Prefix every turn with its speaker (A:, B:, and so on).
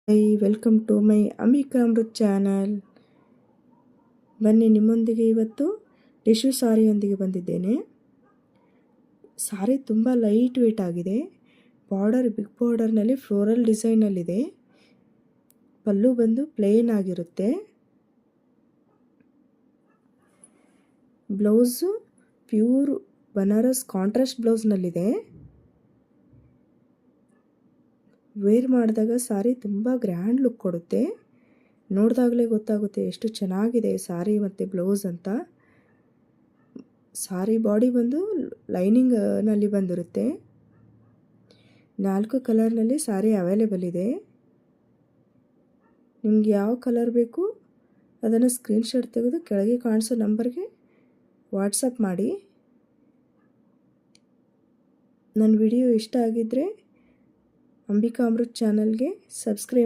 A: High, welcome to my Ambika Amrit channel. ಬನ್ನಿ, ನಿಮ್ಮೊಂದಿಗೆ ಇವತ್ತು ಟಿಶ್ಯೂ ಸಾರಿಯೊಂದಿಗೆ ಬಂದಿದ್ದೇನೆ. ಸಾರಿ ತುಂಬ ಲೈಟ್ ವೇಟ್ ಆಗಿದೆ. ಬಾರ್ಡರ್ ಬಿಗ್ ಬಾರ್ಡರ್ನಲ್ಲಿ ಫ್ಲೋರಲ್ ಡಿಸೈನಲ್ಲಿದೆ. ಪಲ್ಲು ಬಂದು ಪ್ಲೇನ್ ಆಗಿರುತ್ತೆ. ಬ್ಲೌಸು ಪ್ಯೂರ್ ಬನಾರಸ್ ಕಾಂಟ್ರಾಸ್ಟ್ ಬ್ಲೌಸ್ನಲ್ಲಿದೆ. ವೇರ್ ಮಾಡಿದಾಗ ಸಾರಿ ತುಂಬ ಗ್ರ್ಯಾಂಡ್ ಲುಕ್ ಕೊಡುತ್ತೆ. ನೋಡಿದಾಗಲೇ ಗೊತ್ತಾಗುತ್ತೆ ಎಷ್ಟು ಚೆನ್ನಾಗಿದೆ ಸಾರಿ ಮತ್ತು ಬ್ಲೌಸ್ ಅಂತ. ಸಾರಿ ಬಾಡಿ ಬಂದು ಲೈನಿಂಗ್ನಲ್ಲಿ ಬಂದಿರುತ್ತೆ. 4 ಕಲರ್ನಲ್ಲಿ ಸಾರಿ ಅವೈಲೇಬಲ್ ಇದೆ. ನಿಮ್ಗೆ ಯಾವ ಕಲರ್ ಬೇಕು ಅದನ್ನು ಸ್ಕ್ರೀನ್ಶಾಟ್ ತೆಗೆದು ಕೆಳಗೆ ಕಾಣಿಸೋ ನಂಬರ್ಗೆ ವಾಟ್ಸಪ್ ಮಾಡಿ. ನನ್ನ ವಿಡಿಯೋ ಇಷ್ಟ ಆಗಿದ್ದರೆ ಅಂಬಿಕಾ ಅಮೃತ್ ಚಾನಲ್ಗೆ ಸಬ್ಸ್ಕ್ರೈಬ್